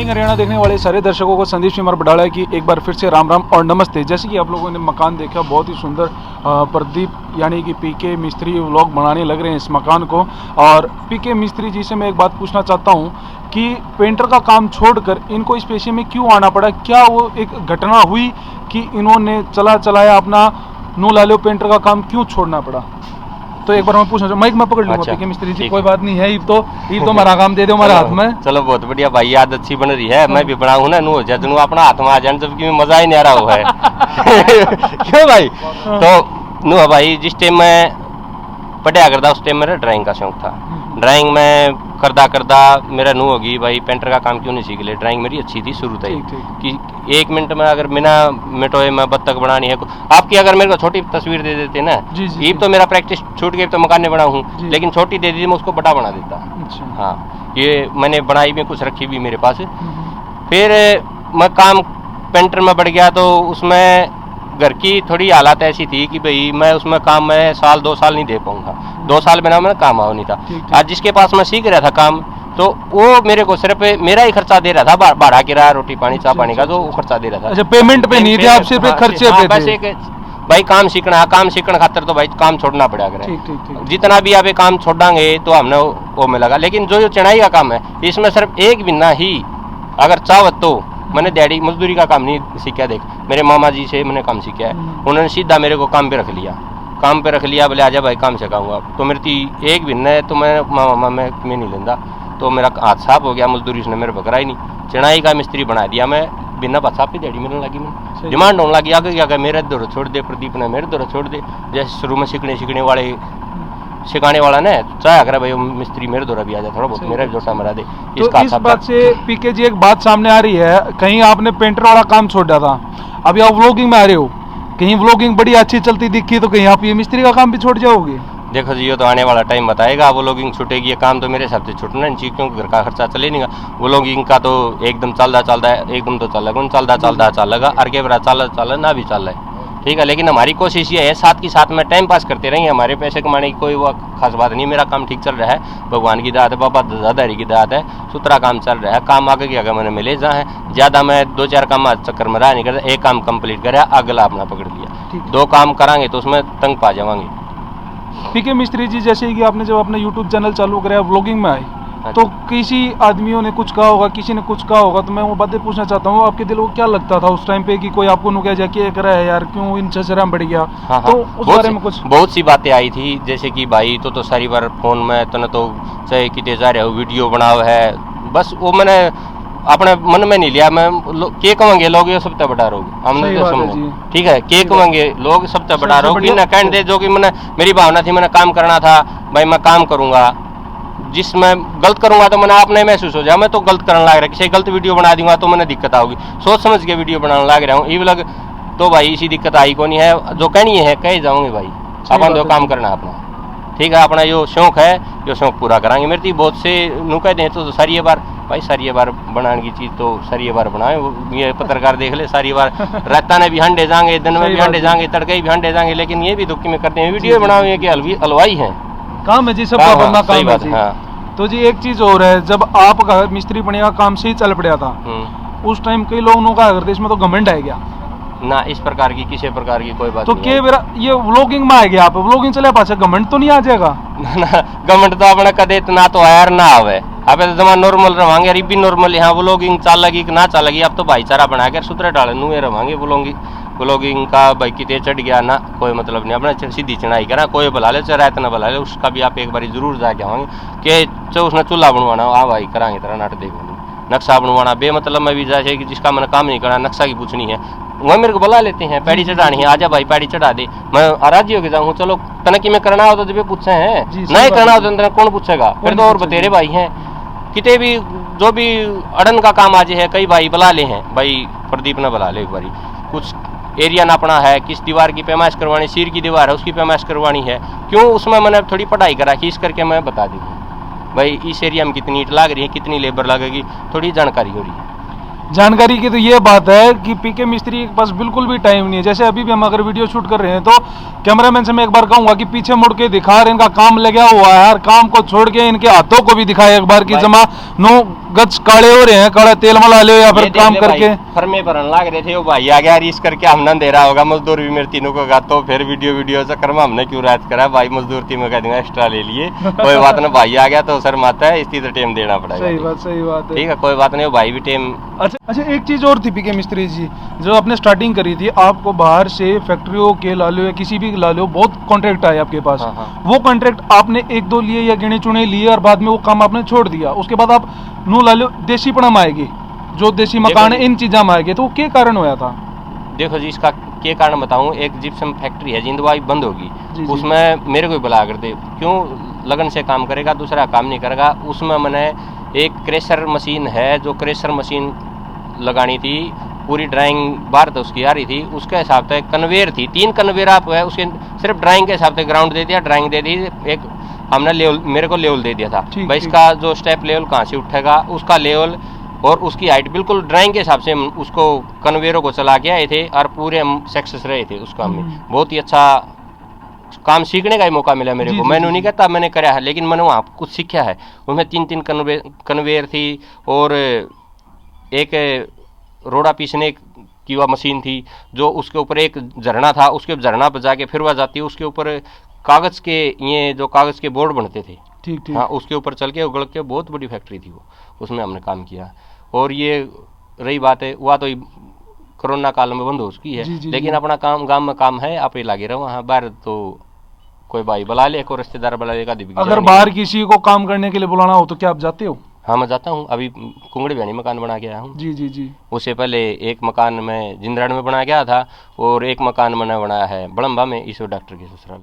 Trending Haryana देखने वाले सारे दर्शकों को संदीप सिंह बडाला की एक बार फिर से राम राम और नमस्ते। जैसे कि आप लोगों ने मकान देखा, बहुत ही सुंदर प्रदीप यानी कि पीके मिस्त्री व्लॉग बनाने लग रहे हैं इस मकान को। और पीके मिस्त्री जी से मैं एक बात पूछना चाहता हूं कि पेंटर का काम छोड़कर इनको इस पेशे में क्यों आना पड़ा? क्या वो एक घटना हुई कि इन्होंने चलाया अपना नो लालो पेंटर का काम क्यों छोड़ना पड़ा? तो एक बार मैं पूछना माइक में पकड़ लूंगा। पीके मिस्त्री जी, कोई बात नहीं है, ये तो हमारा काम दे दो हमारे हाथ में। चलो बहुत बढ़िया भाई, याद अच्छी बन रही है। मैं भी बनाऊं ना नू जदनू अपना हाथ में आ जाए, जबकि मजा ही नहीं आ रहा हुआ है। क्यों भाई? तो नू भाई, जिस टाइम मैं पढ़ाया करता उस टाइम मेरा ड्राइंग का शौक था। ड्राइंग में करदा मेरा नू होगी भाई पेंटर का काम क्यों नहीं सीख ले। ड्राइंग मेरी अच्छी थी शुरू से कि 1 मिनट में अगर बिना मिटोए में बत्तख बनानी है। आपकी अगर मेरे को छोटी तस्वीर दे देते ना, ये तो मेरा प्रैक्टिस छूट गई तो मकान नहीं बना हूँ, लेकिन छोटी दे दी मैं उसको बड़ा बना देता। हाँ, ये मैंने बनाई भी कुछ रखी भी मेरे पास। फिर मैं काम पेंटर में बढ़ गया तो उसमें घर की थोड़ी हालत ऐसी थी कि भाई मैं उसमें काम में 1-2 साल नहीं दे पाऊंगा। 2 साल बिना मैं काम आओ नहीं था। आज जिसके पास मैं सीख रहा था काम, तो वो मेरे को सिर्फ मेरा ही खर्चा दे रहा था, भाड़ा किराया रोटी पानी चाय पानी का, तो वो खर्चा दे रहा था। अच्छा, पेमेंट पे नहीं थे आप, सिर्फ खर्चे पे थे। भाई काम सीखना खातर तो भाई काम छोड़ना पड़ा करे। जितना भी आप काम छोड़ांगे तो हमने वो मिलेगा। लेकिन जो चढ़ाई का काम है इसमें सिर्फ एक बिना ही अगर चाहत तो मैंने डैडी मजदूरी का काम नहीं सीखा। देख, मेरे मामा जी से मैंने काम सीखा है। उन्होंने सीधा मेरे को काम पे रख लिया, बोले आजा भाई काम सिखाऊंगा। तो मेरी एक भिन्न है तो मैं मामा में नहीं लेंदा, तो मेरा हाथ साफ हो गया। मजदूरी उसने मेरे पकड़ा ही नहीं। चढ़ाई का मिस्त्री बना दिया मैं, बिना बादशाह पे डैडी मिलने लगी। मैं डिमांड होने लगी आगे क्या मेरे दौर छोड़ दे, प्रदीप ने मेरे दौर छोड़ दे। जैसे शुरू में सिखाने वाला ने चाहे अगर भाई मिस्त्री मेरे दौरा भी आ जाए, थोड़ा बहुत मेरा भी जोटा मरा दे। तो इस बात से पीके जी एक बात सामने आ रही है, कहीं आपने पेंटर वाला काम छोड़ दिया था, अभी आप व्लॉगिंग में आ रहे हो, कहीं व्लॉगिंग बड़ी अच्छी चलती दिखी तो कहीं आप ये मिस्त्री का काम भी छोड़ जाओगे? देखो जी, ये तो आने वाला टाइम बताएगा। व्लॉगिंग छूटेगी, ये काम तो मेरे हिसाब से छूटना नहीं चाहिए, क्योंकि घर का खर्चा चले नहीं। व्लॉगिंग का तो एकदम चलता है, एकदम तो चलेगा आगे बड़ा चल ना भी चल रहा है, ठीक है। लेकिन हमारी कोशिश ये है साथ के साथ में टाइम पास करते रहेंगे। हमारे पैसे कमाने की कोई वो खास बात नहीं। मेरा काम ठीक चल रहा है, भगवान की दात है, बाबा दादारी की दात है, सुथरा काम चल रहा है। काम आगे की आगे मैंने मिले जहाँ है ज़्यादा मैं 2-4 काम चक्कर में रहा नहीं करता। एक काम कंप्लीट कराया, अगला अपना पकड़ लिया। 2 काम करांगे तो उसमें तंग पा जाएंगे। पीके मिस्त्री जी, जैसे कि आपने जब अपना यूट्यूब चैनल चालू कराया, व्लॉगिंग में आए, तो किसी आदमियों ने कुछ कहा होगा, किसी ने कुछ कहा होगा, तो मैं वो बातें पूछना चाहता हूँ, आपके दिल को क्या लगता था उस टाइम पे कि कोई आपको नुकया जाके करा है यार, क्यों इनसे शर्म बढ़ गया? तो उस बारे में कुछ बहुत सी बातें आई थी, जैसे कि भाई तो सारी बार फोन में तो चाहे कितने जा रहे हो वीडियो बनाओ है, बस वो मैंने अपने मन में नहीं लिया। मैं के कहेंगे लोग ये सबसे बड़ा रोग हमने तो समझो, ठीक है। के कहेंगे लोग सबसे बड़ा रोग ना कहने दे, जो कि मैंने मेरी भावना थी, मैंने काम करना था भाई, मैं काम करूंगा। जिसमें गलत करूंगा तो मैंने आपने महसूस हो जाए मैं तो गलत करने लग रहा है, किसी गलत वीडियो बना दूंगा तो मैंने दिक्कत होगी। सोच समझ के वीडियो बनाने लग रहा हूँ, ये लग तो भाई इसी दिक्कत आई को नहीं है। जो कहनी है कह जाऊंगे भाई, अपन तो काम करना अपना, ठीक है। अपना जो शौक है जो शौक पूरा कराएंगे। मेरे थी बहुत से नू कहते हैं तो सारी बार भाई, सारी बार बनाने की चीज़ तो सारी बार बनाए। ये पत्रकार देख ले, सारी बार रात ने भी हंडे जाएंगे, दिन में भी हंडे जाएंगे, तड़के भी हंडे जाएंगे, लेकिन ये भी दुखी में करते हैं वीडियो बनाओ कि हलवाई है काम है जी, सबका बनना काम है जी। तो जी एक चीज और है, जब आपका मिस्त्री बने का काम सही चल पड़ा था उस टाइम कई लोगों का अगर इसमें तो घमंड आ गया ना, इस प्रकार की किसी प्रकार की कोई बात तो नहीं। तो ये व्लॉगिंग में आ गया, आप व्लॉगिंग चले पाछे घमंड तो नहीं आ जाएगा? घमंड तो अपने कदे इतना तो आयर ना आवे। अब तो जमा नॉर्मल रवांगे, अरे भी नॉर्मल यहाँ व्लॉगिंग चल लगी कि ना चल लगी, अब तो भाईचारा बना कर सुतरे डाले नुए रवांगे। व्लॉगिंग का भाई कितने चढ़ गया ना कोई मतलब नहीं, अपने सीधी चढ़ाई करा, कोई बुला ले चाहे रात ना बुला ले, उसका भी आप एक बार जरूर जाके आवांगे कि उसने चूल्हा बनवाना, हाँ भाई कराएंगे तेरा नाट देखेंगे। नक्शा बनवाना बेमतलब में भी जैसे कि जिसका मैंने काम नहीं करना, नक्शा की पूछनी है, वह मेरे को बुला लेते हैं, पैड़ी चढ़ानी है, आजा भाई पैड़ी चढ़ा दे, मैं आराजी होके जाऊँ। चलो तनकी में करना हो तो जब पूछे हैं, नहीं करना हो तो कौन पूछेगा? फिर तो और बतेरे भाई हैं कितने भी, जो भी अड़न का काम आज है, कई भाई बुला ले हैं, भाई प्रदीप ने बुला ले एक बारी, कुछ एरिया नापना है, किस दीवार की पैमाइश करवानी, सिर की दीवार है उसकी पैमाइश करवानी है, क्यों उसमें मैंने थोड़ी पढ़ाई करा कि इस करके मैं बता दूँ भाई इस एरिया में कितनी ईंट लग रही है, कितनी लेबर लगेगी, थोड़ी जानकारी हो रही है। जानकारी की तो ये बात है कि पीके मिस्त्री के पास बिल्कुल भी टाइम नहीं है। जैसे अभी भी हम अगर वीडियो शूट कर रहे हैं तो कैमरामैन से मैं एक बार कहूंगा कि पीछे मुड़ के दिखा रहे, इनका काम लगा हुआ है यार, काम को छोड़ के इनके हाथों को भी दिखाए एक बार कि जमा नो गच काले हो रहे हैं, काला तेल मला ले या फिर काम करके फर्मे भरन लाग रहे थे, वो भाई आ गया रीस करके हमने दे रहा होगा मजदूर भी मेरे तीनों को, तो फिर वीडियो चक्कर में हमने क्यों रात करा भाई, मजदूर तीनों का दूंगा एक्स्ट्रा ले लिए, कोई बात ना, भाई आ गया तो सर माता है इसी तो टाइम देना पड़ेगा। सही बात है। ठीक है, कोई बात नहीं, भाई भी टाइम। अच्छा, एक चीज और थी पीके मिस्त्री जी, जो आपने स्टार्टिंग करी थी, आपको बाहर से फैक्ट्रियों के ला लो या किसी भी ला लो, बहुत कॉन्ट्रैक्ट आए आपके पास। हाँ। वो कॉन्ट्रैक्ट आपने एक दो लिए या गिने चुने लिए और बाद में वो काम आपने छोड़ दिया, उसके बाद आप नू ला लो देसी पणम आएगी, जो देसी मकान है इन चीजा में आएगी, तो वो क्या कारण होया था? देखो जी, इसका क्या कारण बताऊं, एक जिप्सम फैक्ट्री है जिंदवाई बंद होगी, जी। उसमें मेरे को बुला कर दे, क्यों लगन से काम करेगा, दूसरा काम नहीं करेगा। उसमें मैंने एक क्रेशर मशीन है, जो क्रेशर मशीन लगानी थी, पूरी ड्राइंग बाहर तो उसकी आ रही थी, उसके हिसाब से कन्वेयर थी, 3 कन्वेयर आप है, उसके सिर्फ ड्राइंग के हिसाब से ग्राउंड दे दिया, ड्राइंग दे दी, एक हमने लेवल मेरे को लेवल दे दिया था भाई, इसका जो स्टेप लेवल कहाँ से उठेगा, उसका लेवल और उसकी हाइट बिल्कुल ड्राइंग के हिसाब से हम उसको कन्वेयरों को चला के आए थे और पूरे हम सक्सेस रहे थे उस काम में। बहुत ही अच्छा काम सीखने का ही मौका मिला मेरे को। मैंने नहीं कहता मैंने करा है, लेकिन मैंने वहाँ कुछ सीखा है। उसमें 3 कन्वेयर थी और एक रोड़ा पीसने की वह मशीन थी, जो उसके ऊपर एक झरना था, उसके झरना बजा के फिर वह जाती है, उसके ऊपर कागज़ के ये जो कागज़ के बोर्ड बनते थे, ठीक। हाँ, उसके ऊपर चल के उगल के, बहुत बड़ी फैक्ट्री थी वो, उसमें हमने काम किया। और ये रही बात है, वह तो कोरोना काल में बंद हो चुकी है, लेकिन अपना काम गांव में काम है, आप ही लागे रहो। वहाँ बाहर तो कोई भाई बुला ले, कोई रिश्तेदार बुला लेगा। अगर बाहर किसी को काम करने के लिए बुलाना हो तो क्या आप जाते हो? हाँ, मैं जाता हूँ। अभी कुंगड़ी बयानी मकान बना के आया हूँ। जी। उससे पहले एक मकान में जिंदराड़ में बना गया था और एक मकान मैंने बनाया है बड़म्बा में, ईश्वर डॉक्टर के ससुराल।